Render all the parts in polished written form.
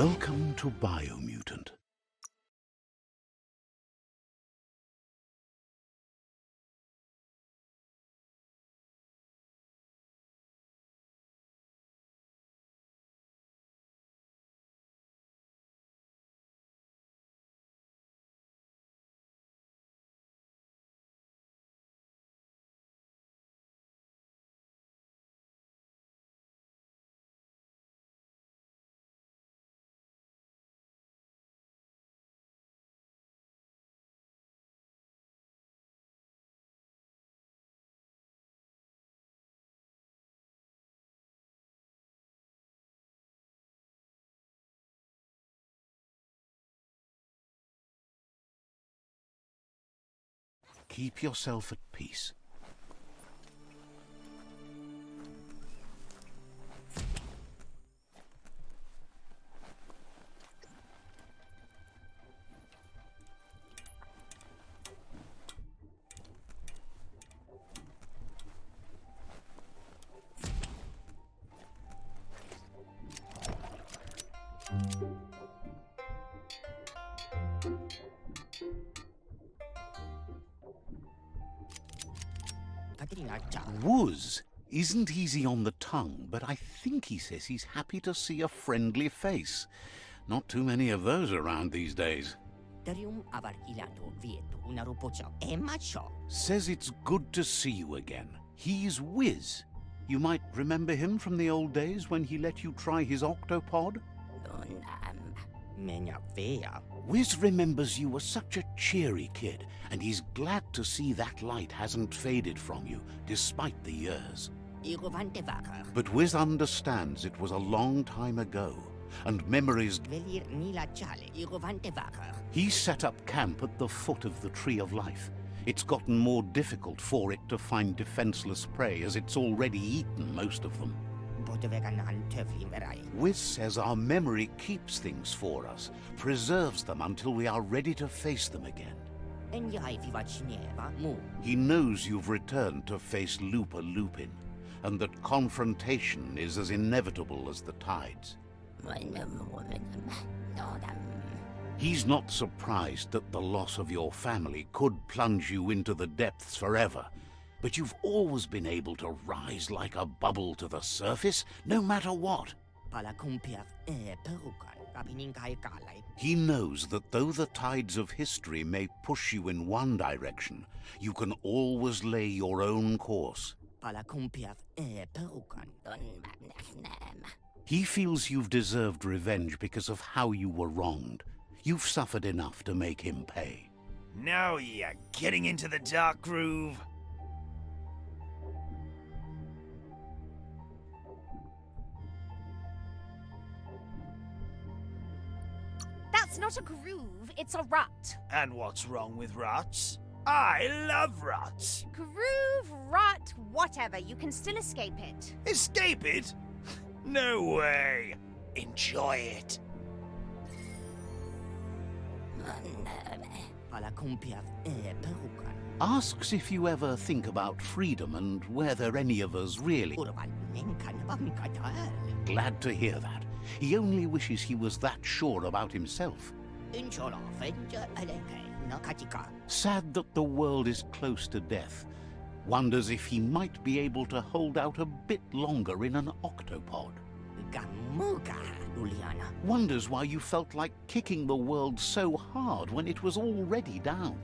Welcome to Biomutant. Keep yourself at peace. Wuz isn't easy on the tongue, but I think he says he's happy to see a friendly face. Not too many of those around these days. Says it's good to see you again. He's Wiz. You might remember him from the old days when he let you try his octopod? Wiz remembers you were such a cheery kid, and he's glad to see that light hasn't faded from you, despite the years. But Wiz understands it was a long time ago, and memories... He set up camp at the foot of the Tree of Life. It's gotten more difficult for it to find defenseless prey, as it's already eaten most of them. Wiz says our memory keeps things for us, preserves them until we are ready to face them again. He knows you've returned to face Lupa Lupin, and that confrontation is as inevitable as the tides. He's not surprised that the loss of your family could plunge you into the depths forever, but you've always been able to rise like a bubble to the surface, no matter what. He knows that though the tides of history may push you in one direction, you can always lay your own course. He feels you've deserved revenge because of how you were wronged. You've suffered enough to make him pay. Now you're getting into the dark groove. That's not a groove, it's a rut. And what's wrong with ruts? I love ruts. Groove, rut, whatever, you can still escape it. Escape it? No way. Enjoy it. Asks if you ever think about freedom and whether any of us really... Glad to hear that. He only wishes he was that sure about himself. Sad that the world is close to death. Wonders if he might be able to hold out a bit longer in an octopod. Wonders why you felt like kicking the world so hard when it was already down.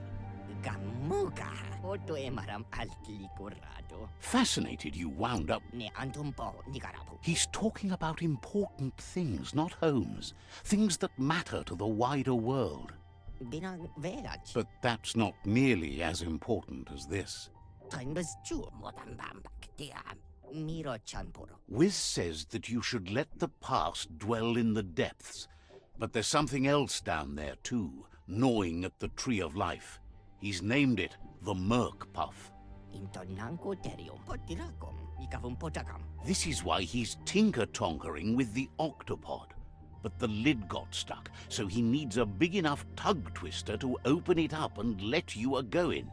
Fascinated you wound up. He's talking about important things, not homes. Things that matter to the wider world. But that's not nearly as important as this. Wiz says that you should let the past dwell in the depths. But there's something else down there too, gnawing at the Tree of Life. He's named it the Merc Puff. This is why he's tinker-tonkering with the octopod. But the lid got stuck, so he needs a big enough tug twister to open it up and let you a-go-in.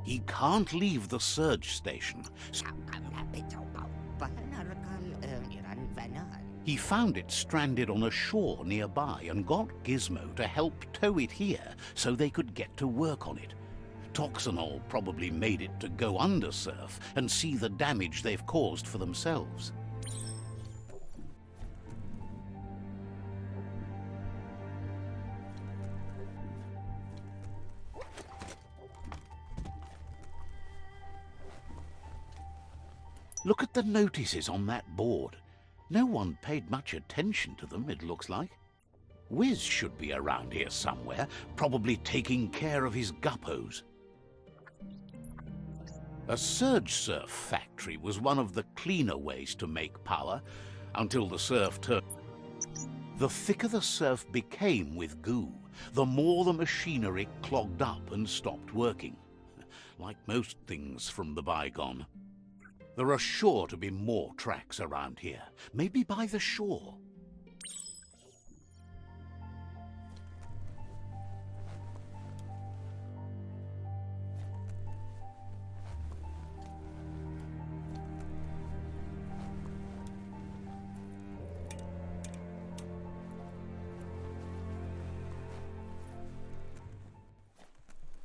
He can't leave the surge station. He found it stranded on a shore nearby and got Gizmo to help tow it here so they could get to work on it. Toxanol probably made it to go under surf and see the damage they've caused for themselves. Look at the notices on that board. No one paid much attention to them, it looks like. Wiz should be around here somewhere, probably taking care of his guppos. A surge surf factory was one of the cleaner ways to make power, until the surf turned. The thicker the surf became with goo, the more the machinery clogged up and stopped working. Like most things from the bygone. There are sure to be more tracks around here, maybe by the shore.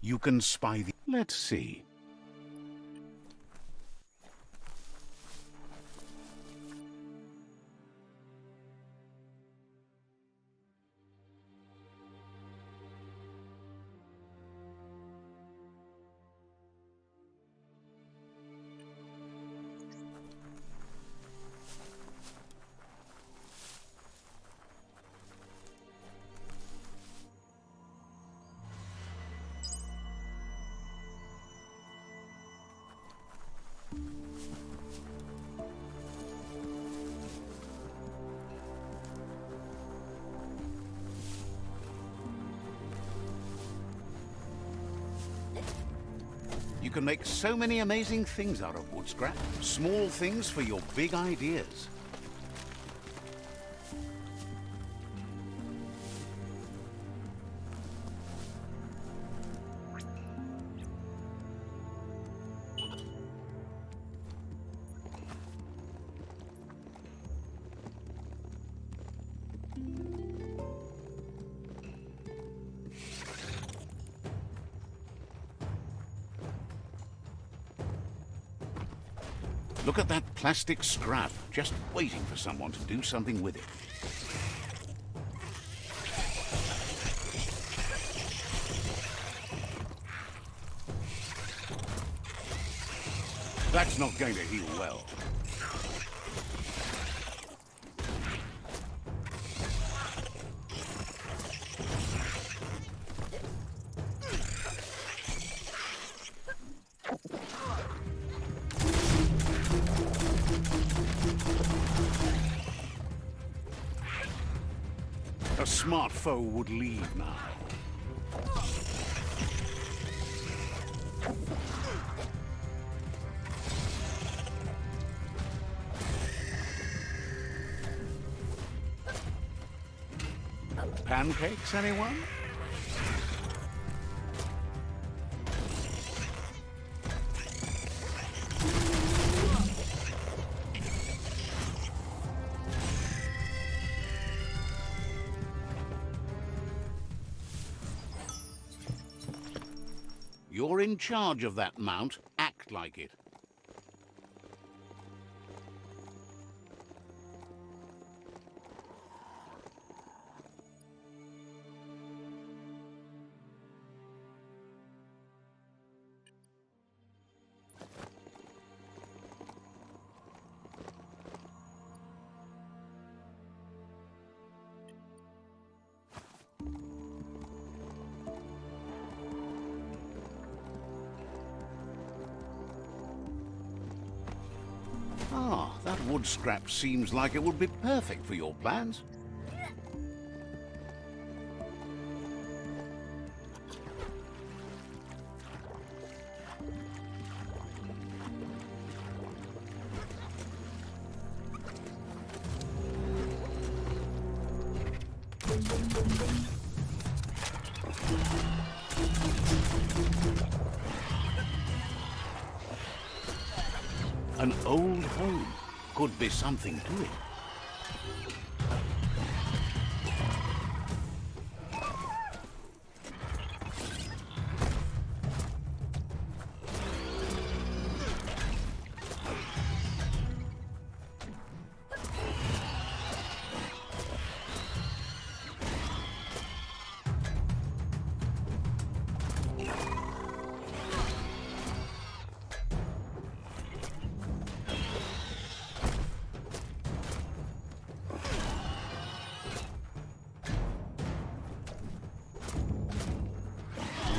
You can spy the... Let's see. You can make so many amazing things out of wood scrap. Small things for your big ideas. Look at that plastic scrap, just waiting for someone to do something with it. That's not going to heal well. A smart foe would leave now. Pancakes, anyone? You're in charge of that mount. Act like it. Ah, that wood scrap seems like it would be perfect for your plans. An old home. Could be something to it.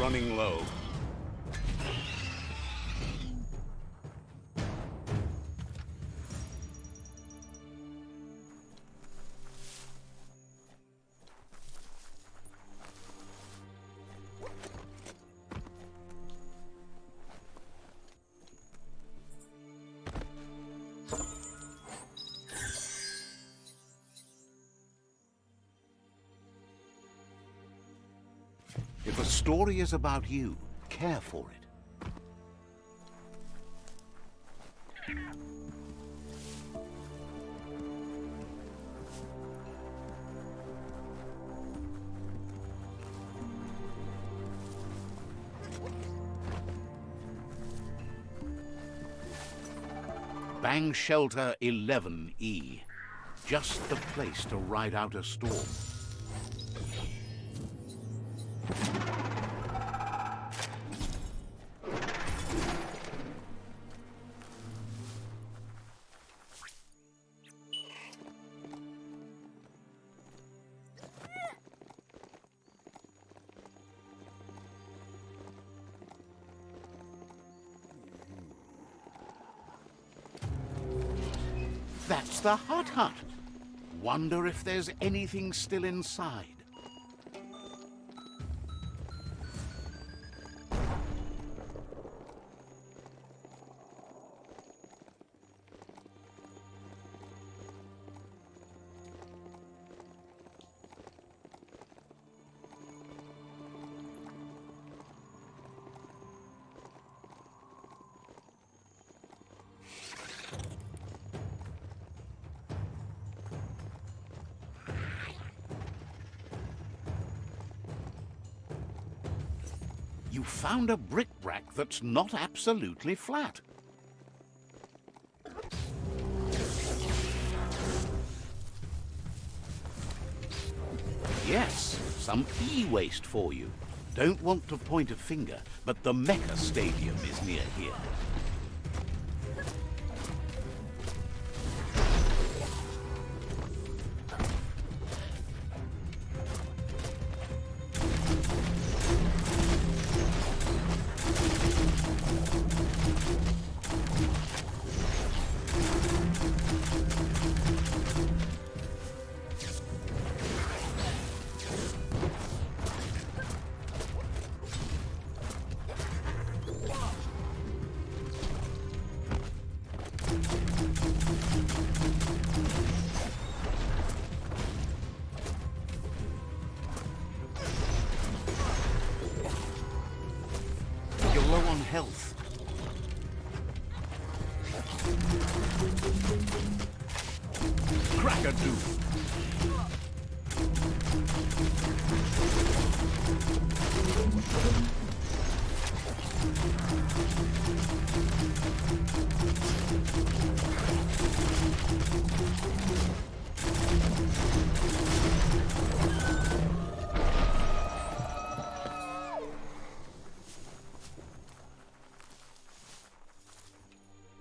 Running low. If a story is about you, care for it. Bang Shelter 11E. Just the place to ride out a storm. That's the hut. Wonder if there's anything still inside. You found a bric-brac that's not absolutely flat. Yes, some e-waste for you. Don't want to point a finger, but the MECCA Stadium is near here. You're low on health. Crack-a-doo.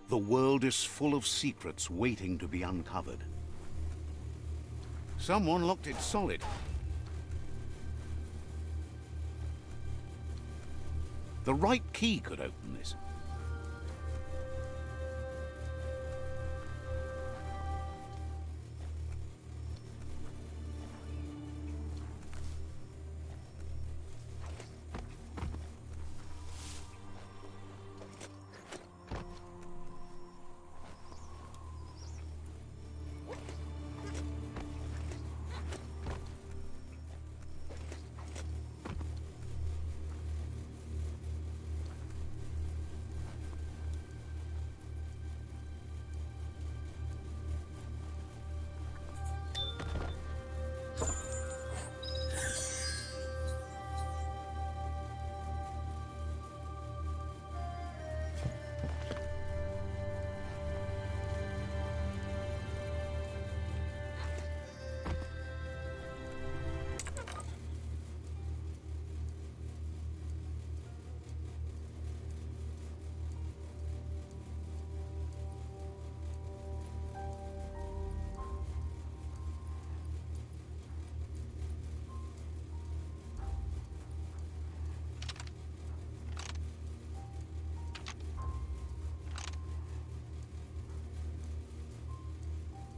The world is full of secrets waiting to be uncovered. Someone locked it solid. The right key could open this.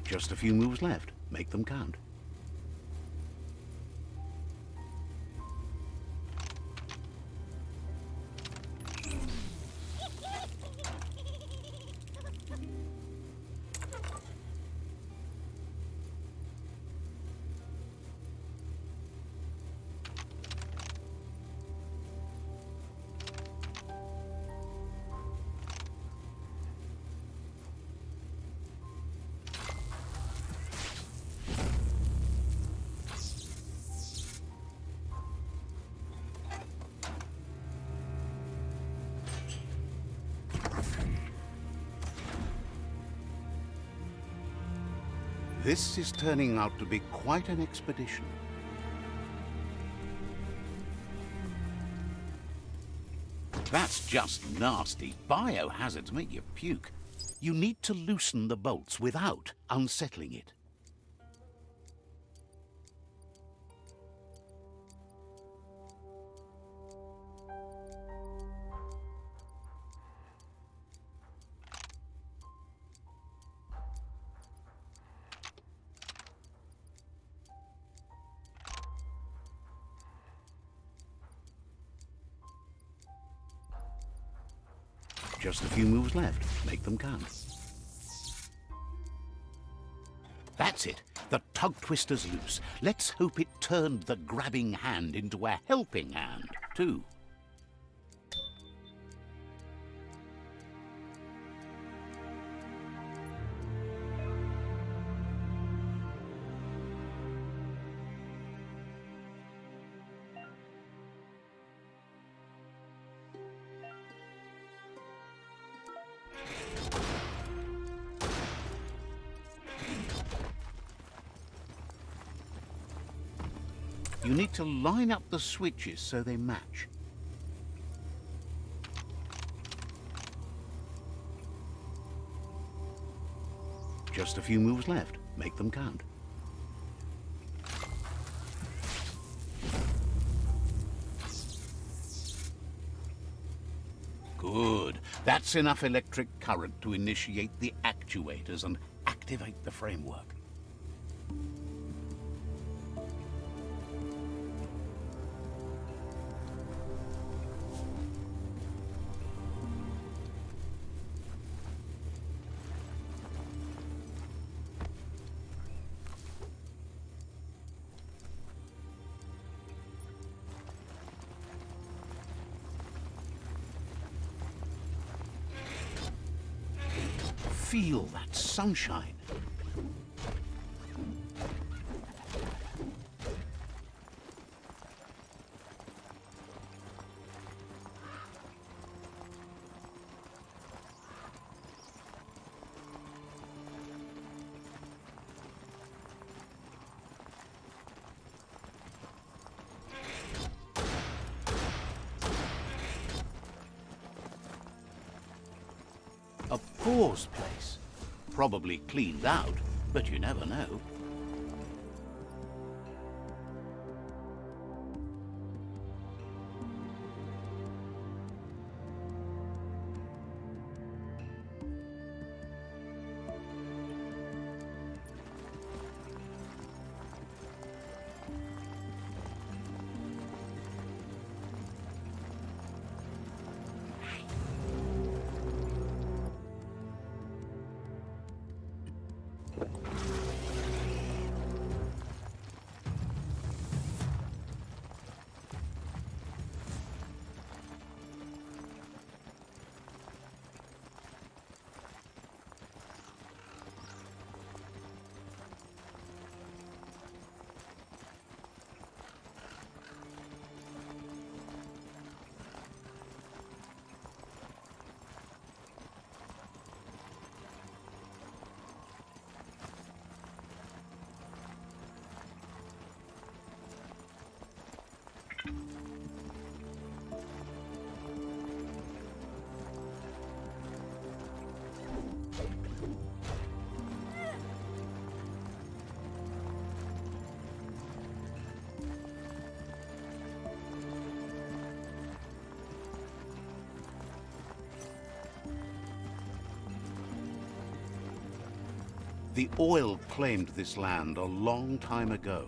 Just a few moves left. Make them count. This is turning out to be quite an expedition. That's just nasty. Biohazards make you puke. You need to loosen the bolts without unsettling it. Just a few moves left. Make them count. That's it. The tug twister's loose. Let's hope it turned the grabbing hand into a helping hand, too. You need to line up the switches so they match. Just a few moves left. Make them count. Good. That's enough electric current to initiate the actuators and activate the framework. Feel that sunshine. A pause place. Probably cleaned out, but you never know. The oil claimed this land a long time ago.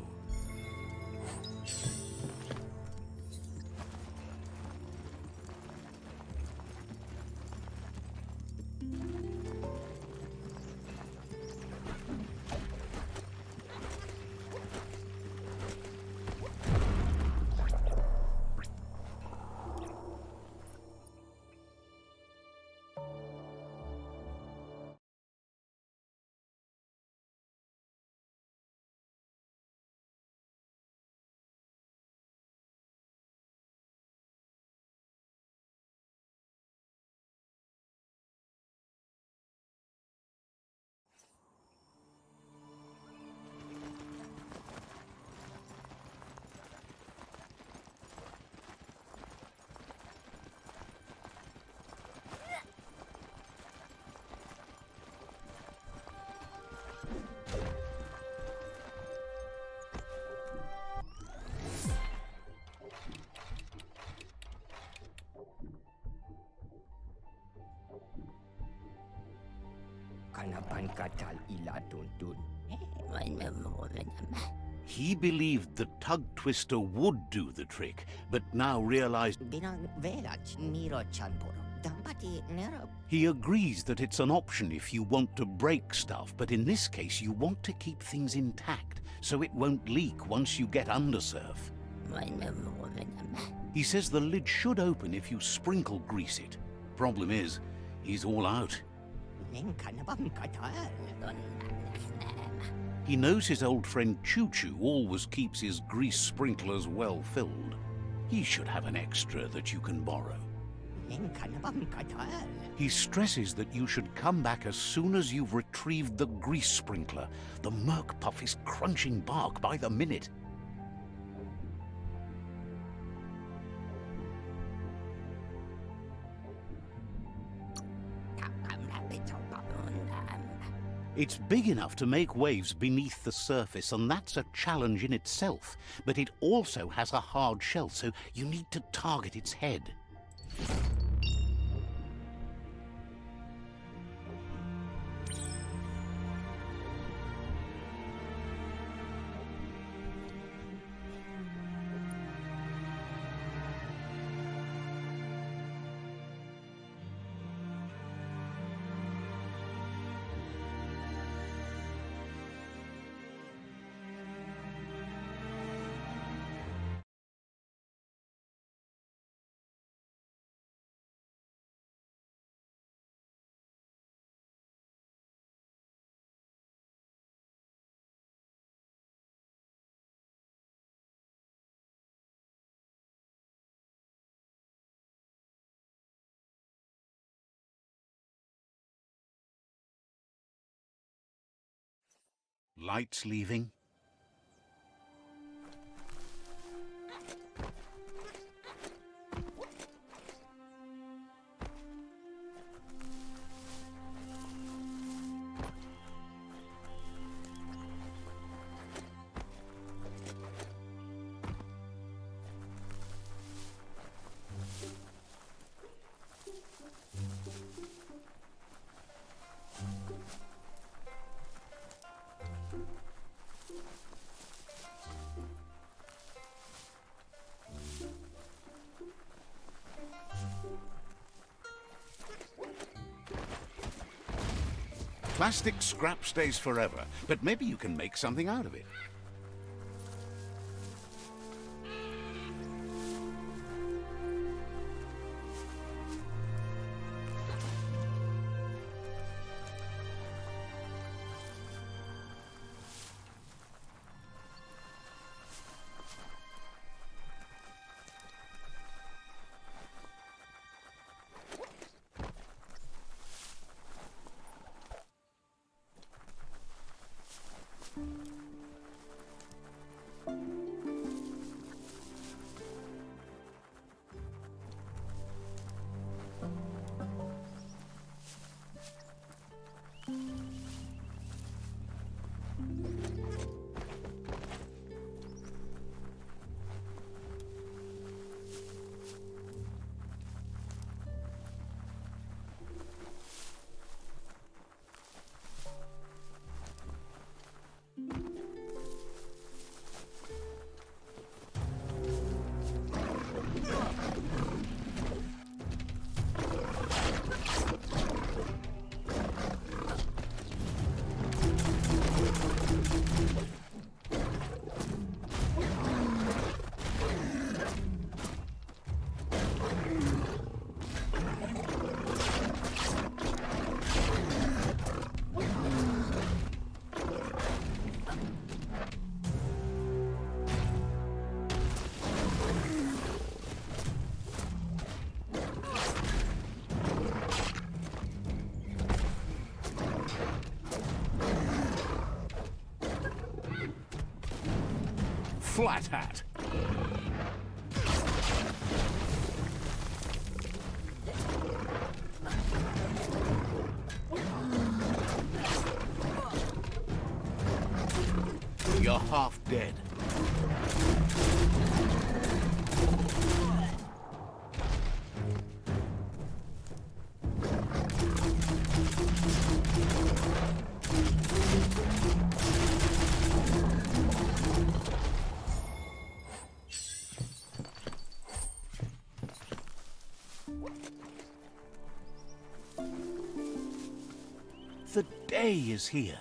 He believed the tug twister would do the trick, but now realized he agrees that it's an option if you want to break stuff, but in this case you want to keep things intact so it won't leak once you get undersurf. He says the lid should open if you sprinkle grease it. Problem is, he's all out. He knows his old friend Choo-Choo always keeps his grease sprinklers well filled. He should have an extra that you can borrow. He stresses that you should come back as soon as you've retrieved the grease sprinkler. The merc puff is crunching bark by the minute. It's big enough to make waves beneath the surface, and that's a challenge in itself. But it also has a hard shell, so you need to target its head. Lights leaving. Plastic scrap stays forever, but maybe you can make something out of it. Flat Hat. You're half dead. The day is here.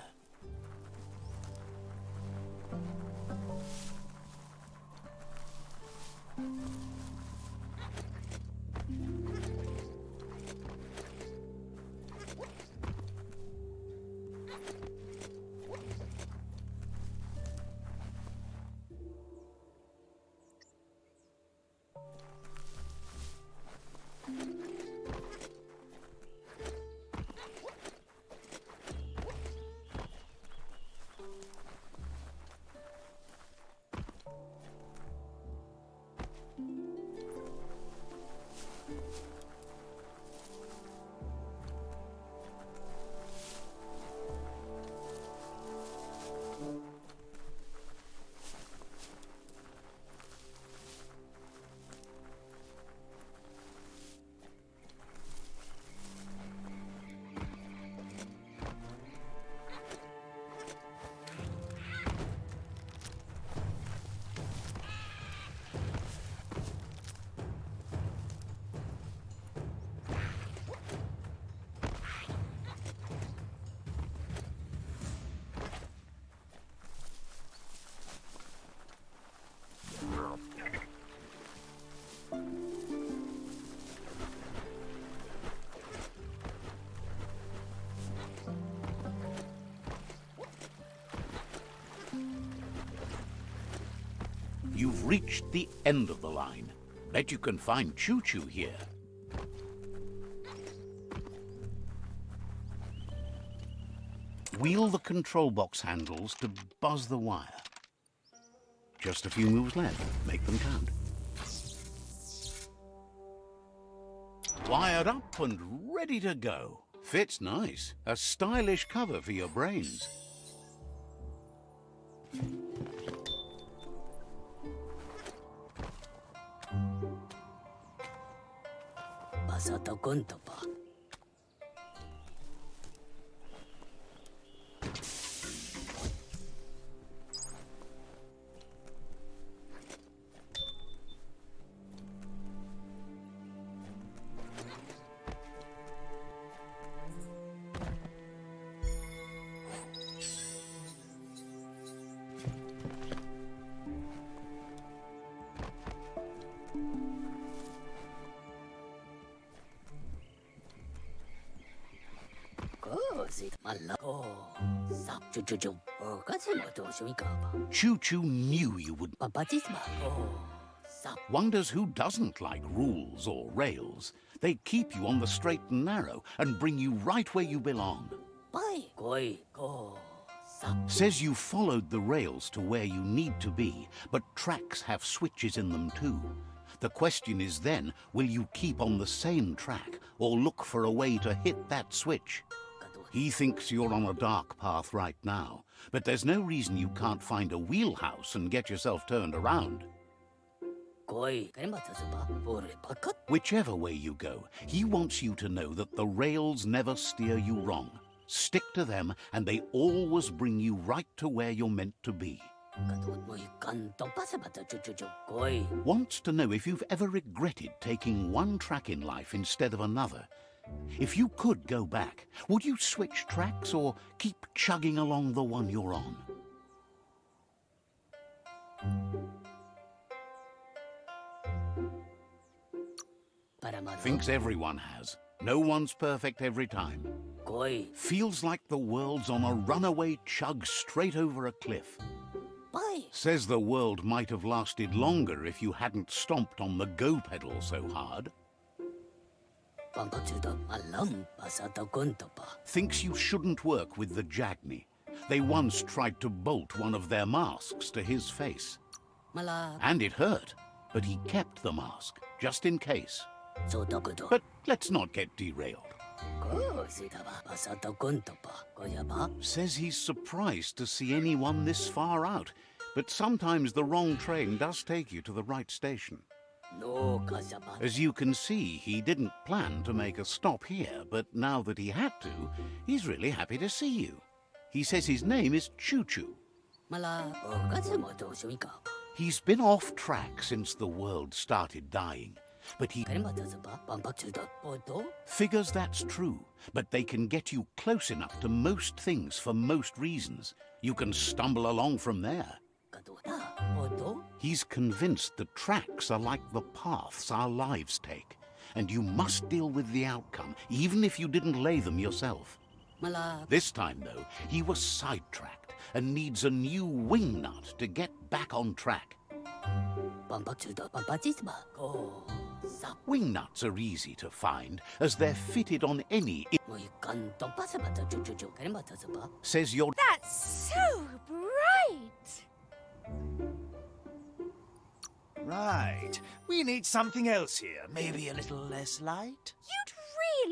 You've reached the end of the line. Bet you can find Choo-Choo here. Wheel the control box handles to buzz the wire. Just a few moves left. Make them count. Wired up and ready to go. Fits nice. A stylish cover for your brains. Choo-Choo knew you would. Wonders who doesn't like rules or rails. They keep you on the straight and narrow and bring you right where you belong. Says you followed the rails to where you need to be, but tracks have switches in them too. The question is then, will you keep on the same track or look for a way to hit that switch? He thinks you're on a dark path right now, but there's no reason you can't find a wheelhouse and get yourself turned around. Whichever way you go, he wants you to know that the rails never steer you wrong. Stick to them, and they always bring you right to where you're meant to be. Wants to know if you've ever regretted taking one track in life instead of another. If you could go back, would you switch tracks or keep chugging along the one you're on? Thinks everyone has. No one's perfect every time. Feels like the world's on a runaway chug straight over a cliff. Says the world might have lasted longer if you hadn't stomped on the go pedal so hard. Thinks you shouldn't work with the Jagni. They once tried to bolt one of their masks to his face. And it hurt, but he kept the mask, just in case. But let's not get derailed. Says he's surprised to see anyone this far out, but sometimes the wrong train does take you to the right station. As you can see, he didn't plan to make a stop here, but now that he had to, he's really happy to see you. He says his name is Choo-Choo. He's been off track since the world started dying, but he figures that's true, but they can get you close enough to most things for most reasons. You can stumble along from there. He's convinced the tracks are like the paths our lives take, and you must deal with the outcome, even if you didn't lay them yourself. This time, though, he was sidetracked and needs a new wing nut to get back on track. Wing nuts are easy to find, as they're fitted on any... Says you're... That's so bright! Right. We need something else here. Maybe a little less light? You'd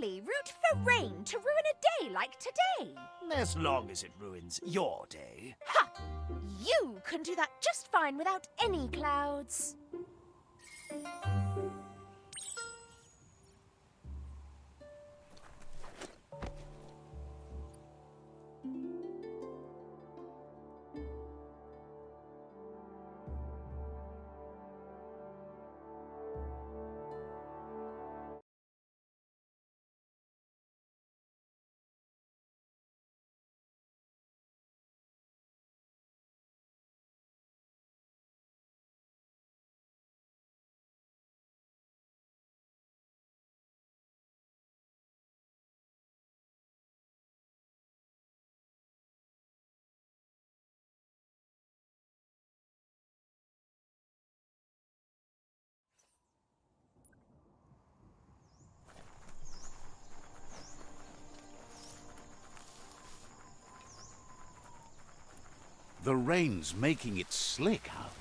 really root for rain to ruin a day like today? As long as it ruins your day. Ha! You can do that just fine without any clouds. The rain's making it slick out.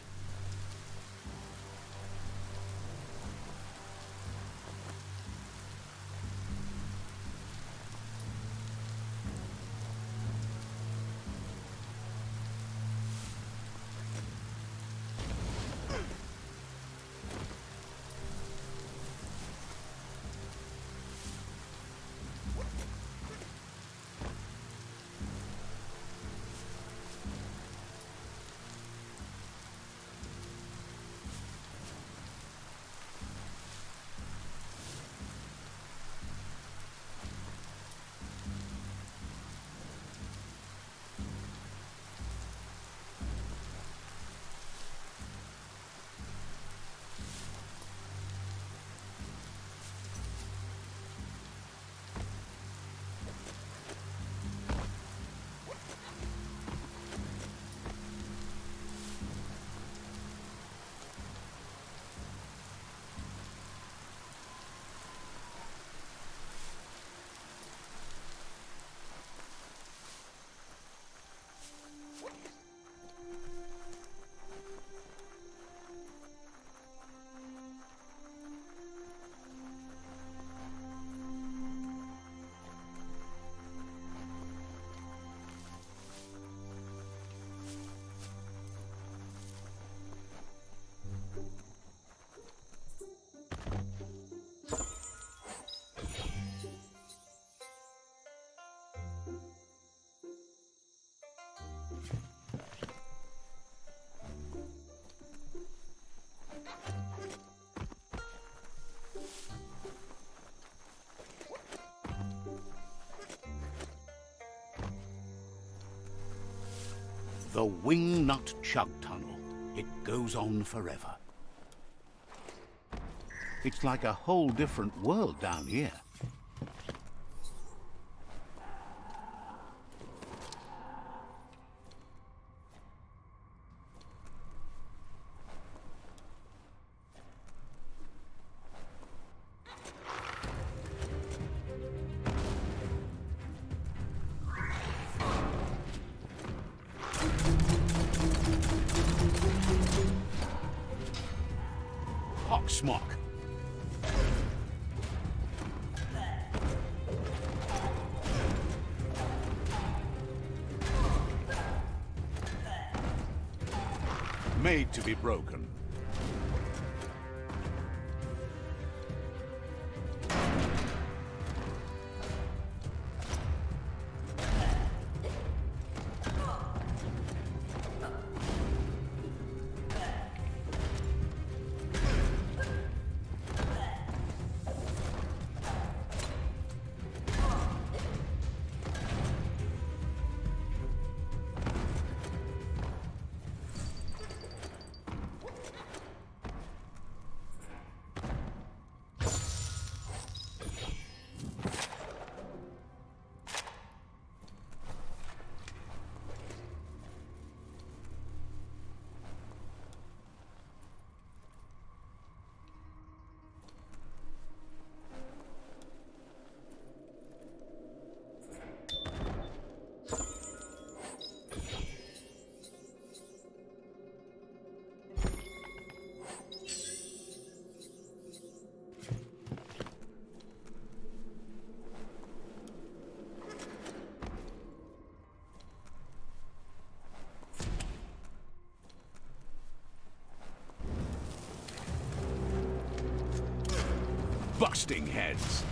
The Wingnut Chug Tunnel. It goes on forever. It's like a whole different world down here. smock. Made to be broken. Busting heads.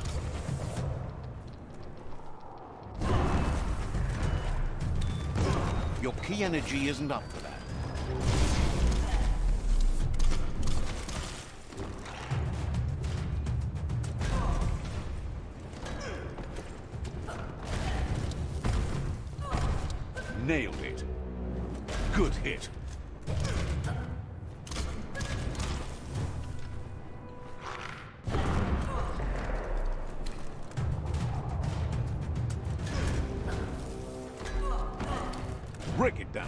Your key energy isn't up for that. Nailed it. Good hit. Break it down.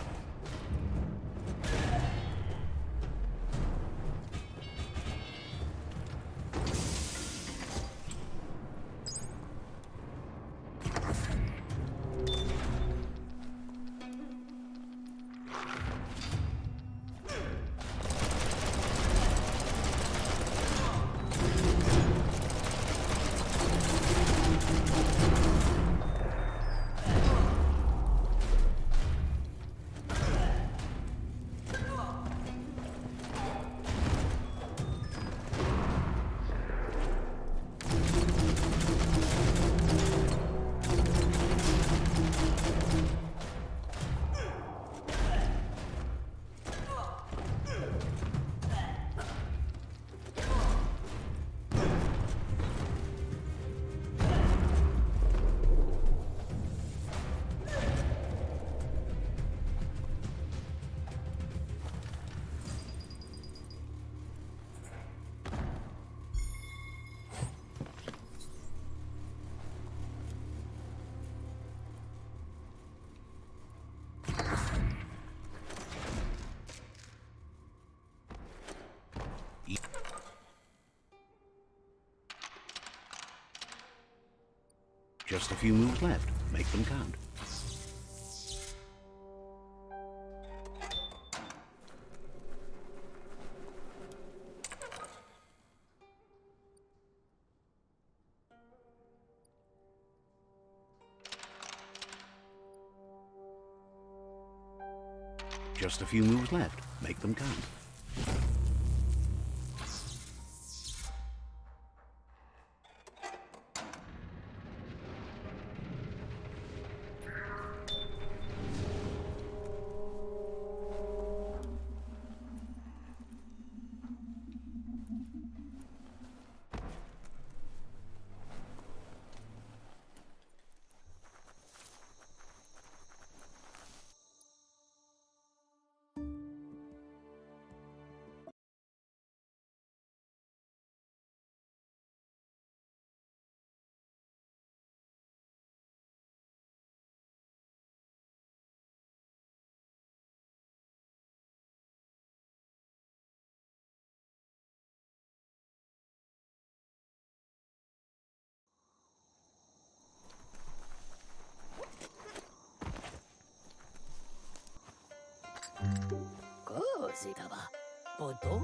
Just a few moves left. Make them count. Just a few moves left. Make them count.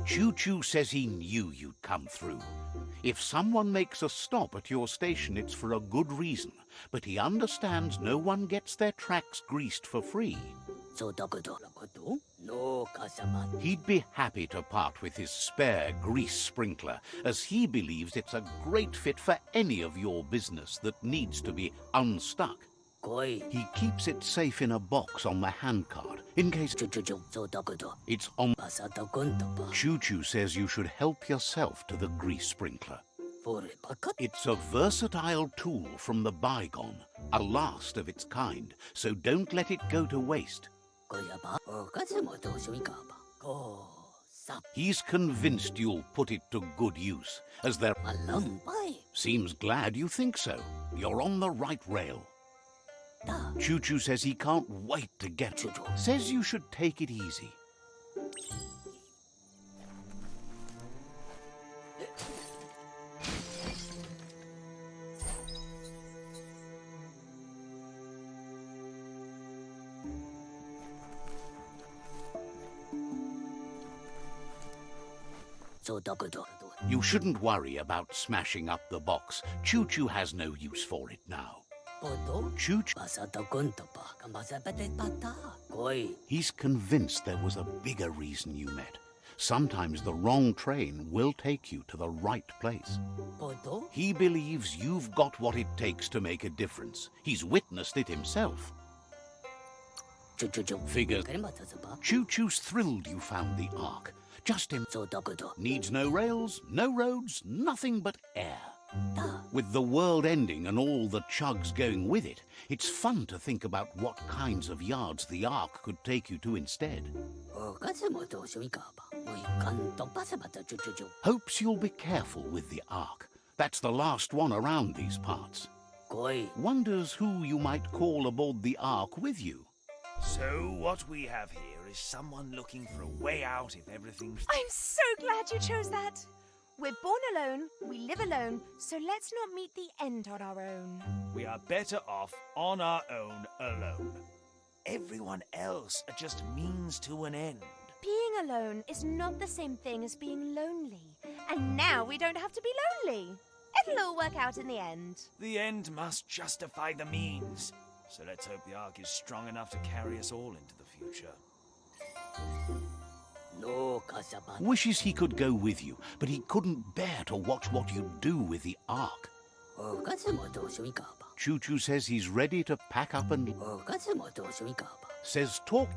Choo-Choo says he knew you'd come through. If someone makes a stop at your station, it's for a good reason, but he understands no one gets their tracks greased for free. He'd be happy to part with his spare grease sprinkler, as he believes it's a great fit for any of your business that needs to be unstuck. He keeps it safe in a box on the handcart, in case it's on. Choo-Choo says you should help yourself to the grease sprinkler. It's a versatile tool from the bygone, a last of its kind, so don't let it go to waste. He's convinced you'll put it to good use, as there seems glad you think so. You're on the right rail. Choo-Choo says he can't wait to get it. Says you should take it easy. You shouldn't worry about smashing up the box. Choo-Choo has no use for it now. He's convinced there was a bigger reason you met. Sometimes the wrong train will take you to the right place. He believes you've got what it takes to make a difference. He's witnessed it himself. Figures. Choo-Choo's thrilled you found the Ark. Just him. Needs no rails, no roads, nothing but air. With the world ending and all the chugs going with it, it's fun to think about what kinds of yards the Ark could take you to instead. Hopes you'll be careful with the Ark. That's the last one around these parts. Wonders who you might call aboard the Ark with you. So what we have here is someone looking for a way out if everything's... I'm so glad you chose that. We're born alone, we live alone, so let's not meet the end on our own. We are better off on our own alone. Everyone else are just means to an end. Being alone is not the same thing as being lonely. And now we don't have to be lonely. It'll all work out in the end. The end must justify the means. So let's hope the Ark is strong enough to carry us all into the future. Wishes he could go with you, but he couldn't bear to watch what you do with the Ark. Choo-Choo says he's ready to pack up and... Says talk...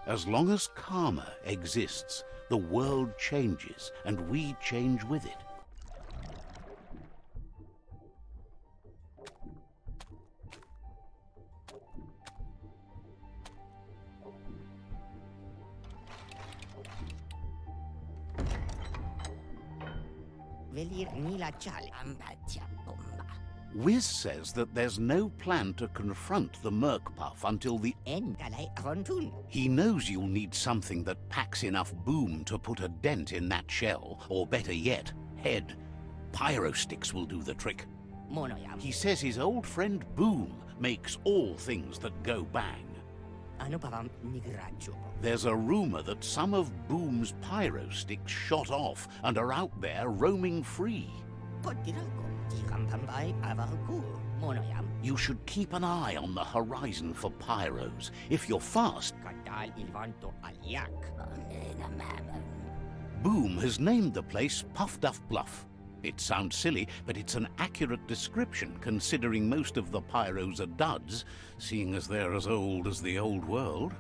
As long as karma exists, the world changes, and we change with it. Wiz says that there's no plan to confront the Merc-Puff until the end. He knows you'll need something that packs enough boom to put a dent in that shell, or better yet, head. Pyro sticks will do the trick. He says his old friend Boom makes all things that go bang. There's a rumor that some of Boom's pyro sticks shot off and are out there roaming free. You should keep an eye on the horizon for pyros. If you're fast, Boom has named the place Puff Duff Bluff. It sounds silly, but it's an accurate description considering most of the pyros are duds, seeing as they're as old as the old world.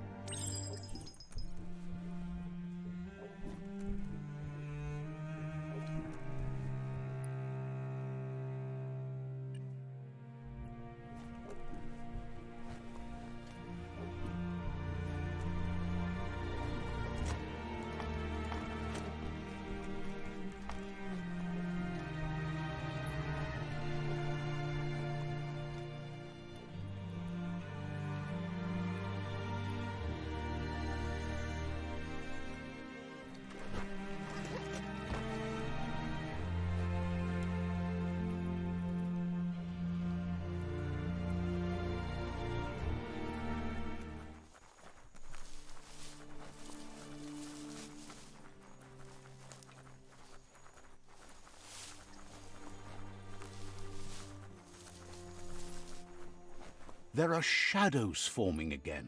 There are shadows forming again.